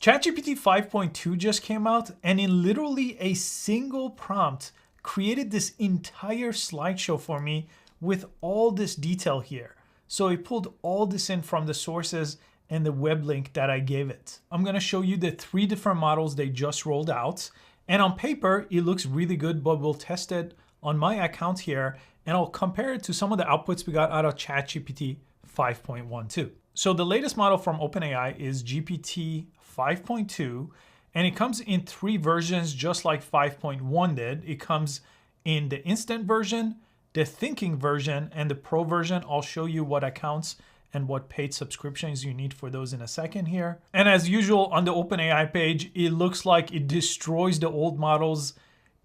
ChatGPT 5.2 just came out, and in literally a single prompt created this entire slideshow for me with all this detail here. So it pulled all this in from the sources and the web link that I gave it. I'm gonna show you the 3 different models they just rolled out. And on paper, it looks really good, but we'll test it on my account here, and I'll compare it to some of the outputs we got out of ChatGPT 5.12. So the latest model from OpenAI is GPT 5.2, and it comes in 3 versions just like 5.1 did. It comes in the instant version, the thinking version, and the pro version. I'll show you what accounts and what paid subscriptions you need for those in a second here. And as usual on the OpenAI page, it looks like it destroys the old models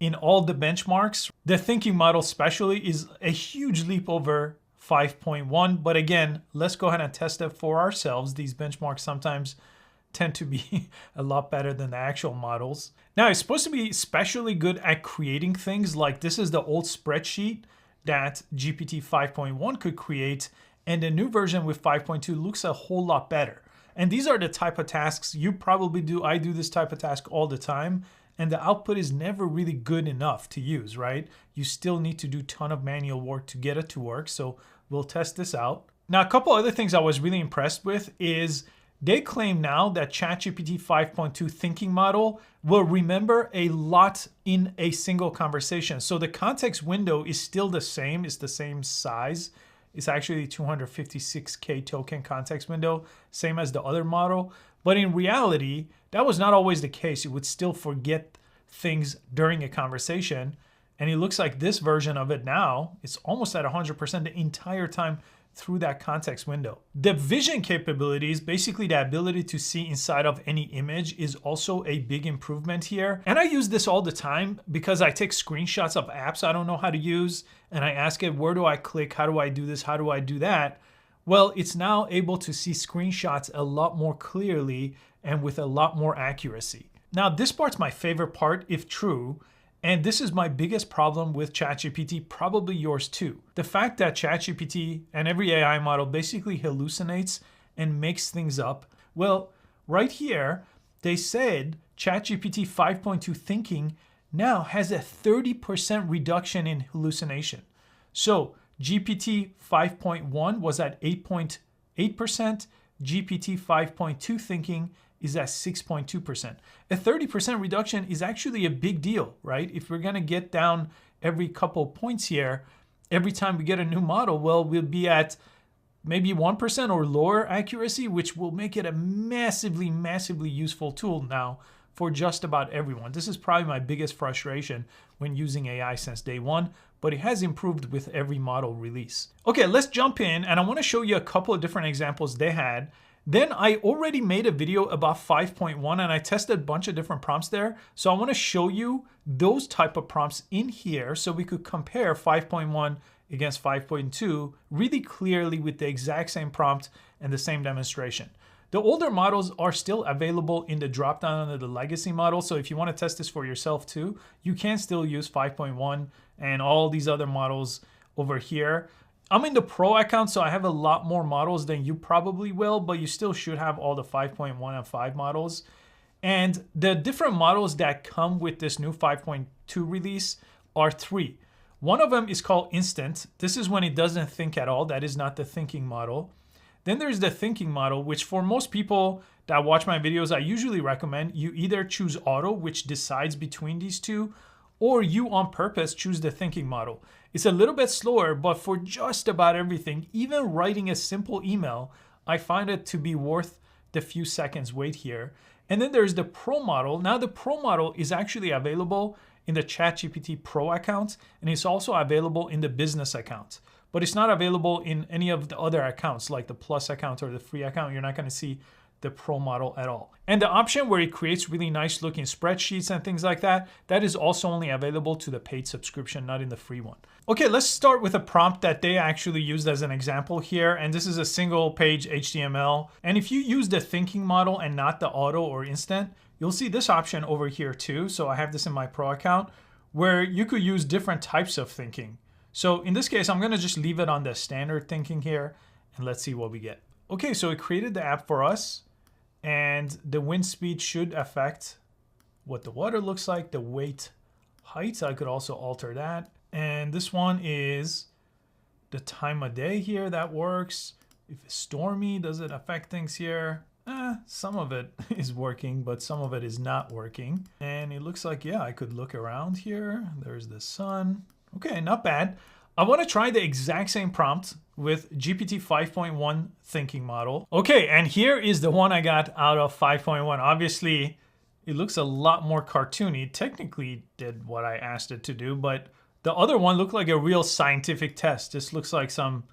in all the benchmarks. The thinking model especially is a huge leap over 5.1, but again, let's go ahead and test it for ourselves. These benchmarks sometimes tend to be a lot better than the actual models. Now, it's supposed to be especially good at creating things, like this is the old spreadsheet that GPT 5.1 could create, and the new version with 5.2 looks a whole lot better. And these are the type of tasks you probably do. I do this type of task all the time, and the output is never really good enough to use, right? You still need to do a ton of manual work to get it to work. So we'll test this out. Now, a couple other things I was really impressed with is they claim now that ChatGPT 5.2 thinking model will remember a lot in a single conversation. So the context window is still the same. It's the same size. It's actually 256K token context window, same as the other model. But in reality, that was not always the case. It would still forget things during a conversation. And it looks like this version of it now, it's almost at 100% the entire time through that context window. The vision capabilities, basically the ability to see inside of any image, is also a big improvement here. And I use this all the time because I take screenshots of apps I don't know how to use, and I ask it, where do I click? How do I do this? How do I do that? Well, it's now able to see screenshots a lot more clearly and with a lot more accuracy. Now, this part's my favorite part, if true. And this is my biggest problem with ChatGPT, probably yours too. The fact that ChatGPT and every AI model basically hallucinates and makes things up. Well, right here, they said ChatGPT 5.2 thinking now has a 30% reduction in hallucination. So GPT 5.1 was at 8.8%, GPT 5.2 thinking is at 6.2%. A 30% reduction is actually a big deal, right? If we're gonna get down every couple points here, every time we get a new model, well, we'll be at maybe 1% or lower accuracy, which will make it a massively, massively useful tool now for just about everyone. This is probably my biggest frustration when using AI since day one, but it has improved with every model release. Okay, let's jump in, and I wanna show you a couple of different examples they had. Then I already made a video about 5.1 and I tested a bunch of different prompts there. So I want to show you those type of prompts in here so we could compare 5.1 against 5.2 really clearly with the exact same prompt and the same demonstration. The older models are still available in the dropdown under the legacy model. So if you want to test this for yourself too, you can still use 5.1 and all these other models over here. I'm in the pro account, so I have a lot more models than you probably will, but you still should have all the 5.1 and 5 models. And the different models that come with this new 5.2 release are 3. One of them is called Instant. This is when it doesn't think at all. That is not the thinking model. Then there's the thinking model, which for most people that watch my videos, I usually recommend you either choose auto, which decides between these two, or you on purpose choose the thinking model. It's a little bit slower, but for just about everything, even writing a simple email, I find it to be worth the few seconds wait here. And then there's the Pro model. Now the Pro model is actually available in the ChatGPT Pro account, and it's also available in the business account. But it's not available in any of the other accounts like the Plus account or the free account. You're not gonna see the Pro model at all. And the option where it creates really nice looking spreadsheets and things like that, that is also only available to the paid subscription, not in the free one. Okay, let's start with a prompt that they actually used as an example here. And this is a single page HTML. And if you use the thinking model and not the auto or instant, you'll see this option over here too. So I have this in my Pro account where you could use different types of thinking. So in this case, I'm gonna just leave it on the standard thinking here and let's see what we get. Okay, so it created the app for us. And the wind speed should affect what the water looks like, the weight height. I could also alter that. And this one is the time of day here. That works. If it's stormy, does it affect things here? Some of it is working, but some of it is not working. And it looks like, yeah, I could look around here. There's the sun. Okay, not bad. I want to try the exact same prompt with GPT 5.1 thinking model. Okay, and here is the one I got out of 5.1. Obviously, it looks a lot more cartoony. Technically did what I asked it to do, but the other one looked like a real scientific test. This looks like some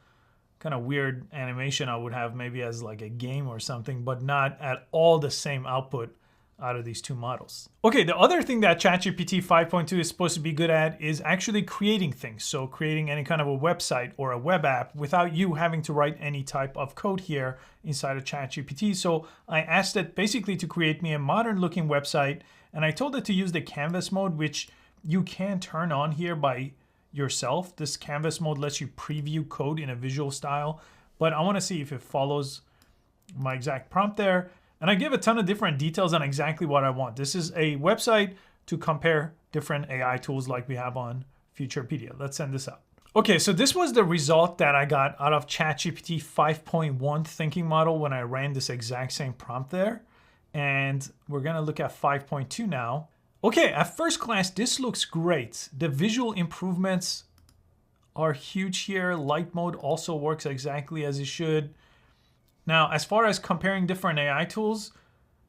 kind of weird animation I would have maybe as like a game or something, but not at all the same output out of these two models. Okay, the other thing that ChatGPT 5.2 is supposed to be good at is actually creating things. So creating any kind of a website or a web app without you having to write any type of code here inside of ChatGPT. So I asked it basically to create me a modern looking website, and I told it to use the canvas mode, which you can turn on here by yourself. This canvas mode lets you preview code in a visual style, but I want to see if it follows my exact prompt there. And I give a ton of different details on exactly what I want. This is a website to compare different AI tools like we have on Futurepedia. Let's send this out. Okay, so this was the result that I got out of ChatGPT 5.1 thinking model when I ran this exact same prompt there. And we're gonna look at 5.2 now. Okay, at first glance, this looks great. The visual improvements are huge here. Light mode also works exactly as it should. Now, as far as comparing different AI tools,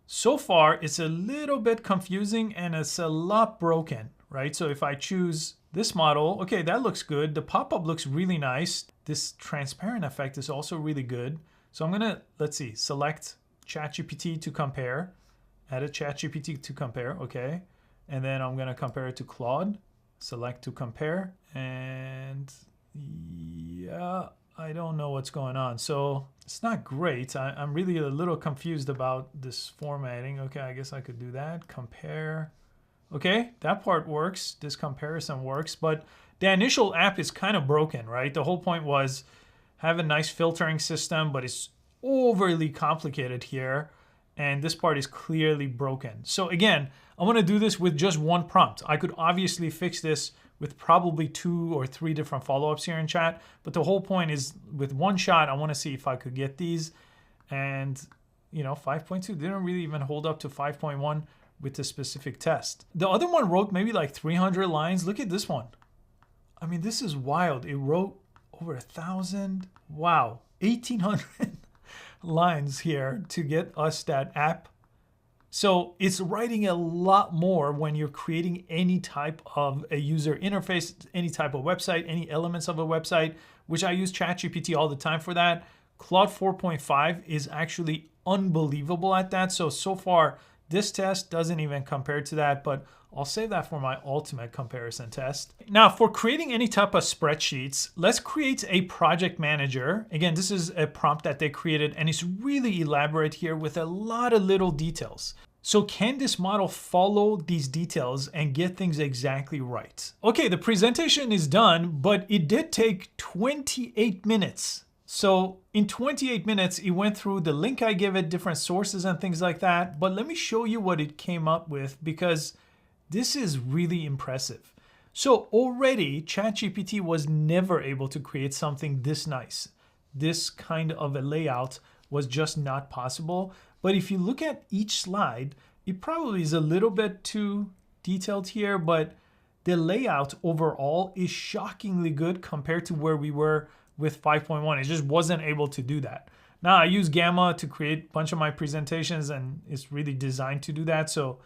so far it's a little bit confusing and it's a lot broken, right? So if I choose this model, okay, that looks good. The pop-up looks really nice. This transparent effect is also really good. So I'm gonna, let's see, select ChatGPT to compare, edit ChatGPT to compare, okay. And then I'm gonna compare it to Claude, select to compare, and yeah, I don't know what's going on. So it's not great. I'm really a little confused about this formatting. Okay, I guess I could do that. Compare. Okay, that part works. This comparison works, but the initial app is kind of broken, right? The whole point was have a nice filtering system, but it's overly complicated here. And this part is clearly broken. So again, I want to do this with just one prompt. I could obviously fix this with probably 2 or 3 different follow-ups here in chat. But the whole point is with one shot, I want to see if I could get these. And, you know, 5.2 didn't really even hold up to 5.1 with the specific test. The other one wrote maybe like 300 lines. Look at this one. I mean, this is wild. It wrote over 1,000. Wow, 1,800 lines here to get us that app. So it's writing a lot more when you're creating any type of a user interface, any type of website, any elements of a website, which I use ChatGPT all the time for that. Claude 4.5 is actually unbelievable at that. So far, this test doesn't even compare to that, but I'll save that for my ultimate comparison test. Now, for creating any type of spreadsheets, let's create a project manager. Again, this is a prompt that they created, and it's really elaborate here with a lot of little details. So can this model follow these details and get things exactly right? Okay, the presentation is done, but it did take 28 minutes. So in 28 minutes, it went through the link I gave it, different sources and things like that. But let me show you what it came up with, because this is really impressive. So already ChatGPT was never able to create something this nice. This kind of a layout was just not possible. But if you look at each slide, it probably is a little bit too detailed here, but the layout overall is shockingly good compared to where we were with 5.1. It just wasn't able to do that. Now I use Gamma to create a bunch of my presentations, and it's really designed to do that. So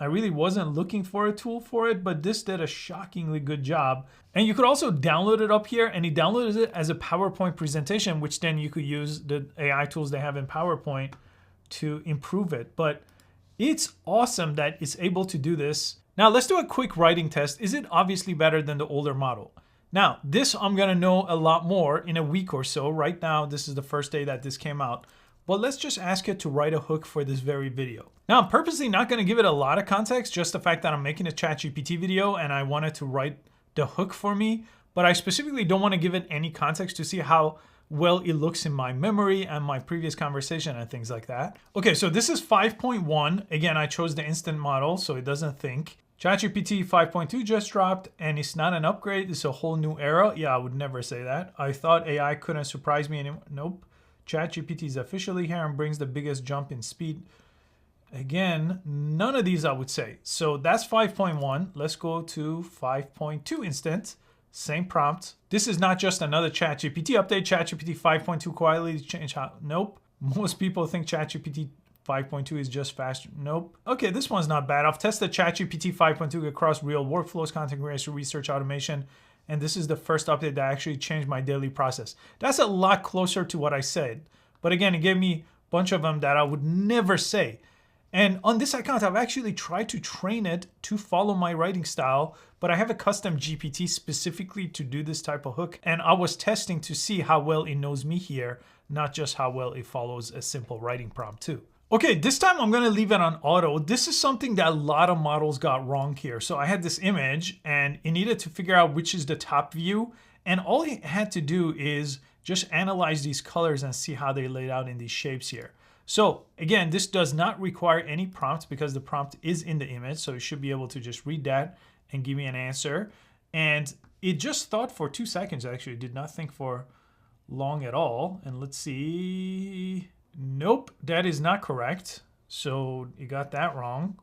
I really wasn't looking for a tool for it, but this did a shockingly good job. And you could also download it up here, and he downloaded it as a PowerPoint presentation, which then you could use the AI tools they have in PowerPoint to improve it. But it's awesome that it's able to do this. Now let's do a quick writing test. Is it obviously better than the older model? Now, this I'm gonna know a lot more in a week or so. Right now, this is the first day that this came out. But let's just ask it to write a hook for this very video. Now, I'm purposely not gonna give it a lot of context, just the fact that I'm making a ChatGPT video and I want it to write the hook for me. But I specifically don't wanna give it any context to see how well it looks in my memory and my previous conversation and things like that. Okay, so this is 5.1. Again, I chose the instant model so it doesn't think. ChatGPT 5.2 just dropped and it's not an upgrade, it's a whole new era. Yeah, I would never say that. I thought AI couldn't surprise me anymore. Nope. ChatGPT is officially here and brings the biggest jump in speed. Again, none of these I would say. So that's 5.1. Let's go to 5.2 instant. Same prompt. This is not just another ChatGPT update. ChatGPT 5.2 quietly changed how. Nope. Most people think ChatGPT 5.2 is just faster. Nope. Okay, this one's not bad. I've tested ChatGPT 5.2 across real workflows, content creation, research, automation, and this is the first update that actually changed my daily process. That's a lot closer to what I said. But again, it gave me a bunch of them that I would never say. And on this account, I've actually tried to train it to follow my writing style, but I have a custom GPT specifically to do this type of hook. And I was testing to see how well it knows me here, not just how well it follows a simple writing prompt too. Okay, this time I'm gonna leave it on auto. This is something that a lot of models got wrong here. So I had this image and it needed to figure out which is the top view. And all it had to do is just analyze these colors and see how they laid out in these shapes here. So again, this does not require any prompt because the prompt is in the image. So you should be able to just read that and give me an answer. And it just thought for 2 seconds, actually. It did not think for long at all. And let's see. Nope, that is not correct. So you got that wrong.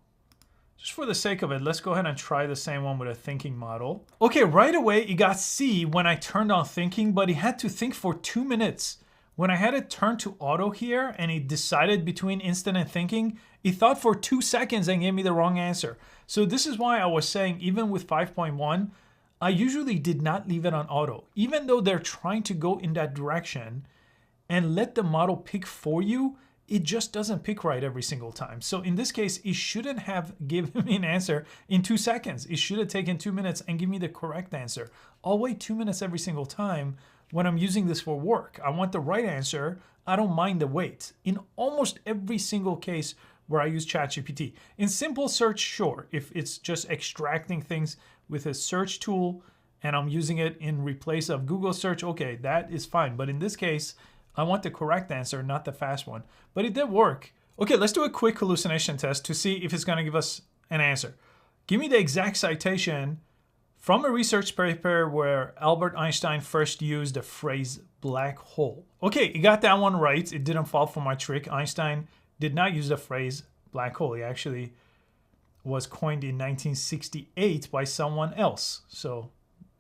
Just for the sake of it, let's go ahead and try the same one with a thinking model. Okay, right away, it got C when I turned on thinking, but it had to think for 2 minutes. When I had it turn to auto here and it decided between instant and thinking, it thought for 2 seconds and gave me the wrong answer. So this is why I was saying even with 5.1, I usually did not leave it on auto. Even though they're trying to go in that direction and let the model pick for you, it just doesn't pick right every single time. So in this case, it shouldn't have given me an answer in 2 seconds. It should have taken 2 minutes and give me the correct answer. I'll wait 2 minutes every single time when I'm using this for work. I want the right answer. I don't mind the wait. In almost every single case where I use ChatGPT. In simple search, sure. If it's just extracting things with a search tool and I'm using it in replace of Google search, okay, that is fine. But in this case, I want the correct answer, not the fast one. But it did work. Okay, let's do a quick hallucination test to see if it's gonna give us an answer. Give me the exact citation from a research paper where Albert Einstein first used the phrase black hole. Okay, it got that one right. It didn't fall for my trick. Einstein did not use the phrase black hole. He actually was coined in 1968 by someone else. So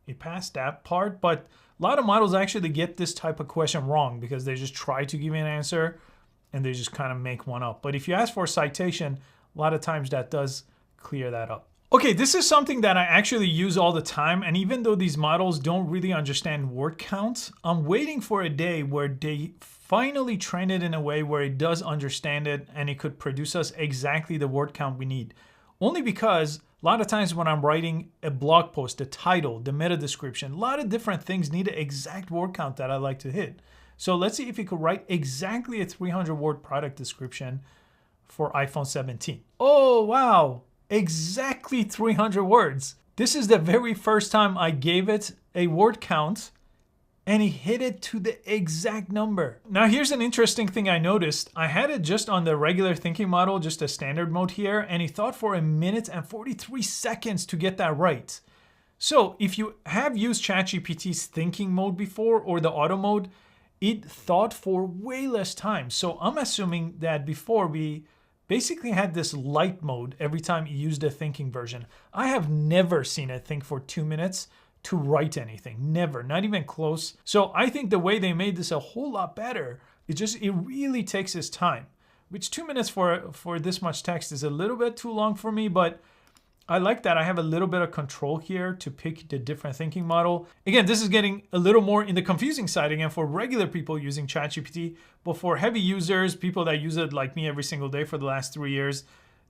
it passed that part, but a lot of models actually get this type of question wrong because they just try to give you an answer and they just kind of make one up. But if you ask for a citation, a lot of times that does clear that up. Okay, this is something that I actually use all the time. And even though these models don't really understand word count, I'm waiting for a day where they finally train it in a way where it does understand it and it could produce us exactly the word count we need. Only because a lot of times when I'm writing a blog post, the title, the meta description, a lot of different things need an exact word count that I like to hit. So let's see if it could write exactly a 300 word product description for iPhone 17. Oh, wow. Exactly 300 words. This is the very first time I gave it a word count and it hit it to the exact number. Now here's an interesting thing I noticed. I had it just on the regular thinking model, just a standard mode here, and it thought for 1 minute and 43 seconds to get that right. So if you have used ChatGPT's thinking mode before or the auto mode, it thought for way less time. So I'm assuming that before we basically had this light mode every time you used the thinking version. I have never seen it think for 2 minutes to write anything. Never, not even close. So I think the way they made this a whole lot better, it really takes its time, which 2 minutes for this much text is a little bit too long for me, but I like that I have a little bit of control here to pick the different thinking model. Again, this is getting a little more in the confusing side again for regular people using ChatGPT, but for heavy users, people that use it like me every single day for the last 3 years,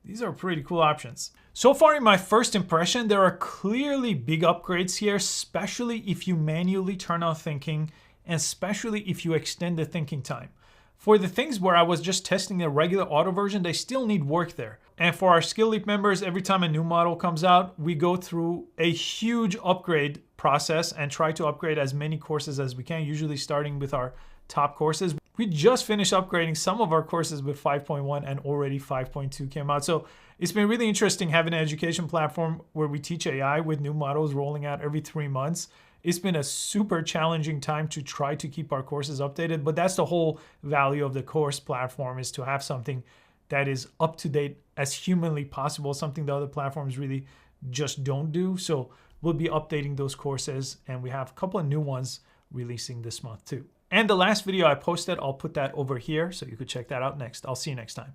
these are pretty cool options. So far in my first impression, there are clearly big upgrades here, especially if you manually turn on thinking, and especially if you extend the thinking time. For the things where I was just testing the regular auto version, they still need work there. And for our Skill Leap members, every time a new model comes out, we go through a huge upgrade process and try to upgrade as many courses as we can, usually starting with our top courses. We just finished upgrading some of our courses with 5.1 and already 5.2 came out. So it's been really interesting having an education platform where we teach AI with new models rolling out every 3 months. It's been a super challenging time to try to keep our courses updated, but that's the whole value of the course platform, is to have something that is up to date as humanly possible, something the other platforms really just don't do. So we'll be updating those courses, and we have a couple of new ones releasing this month too. And the last video I posted, I'll put that over here so you could check that out next. I'll see you next time.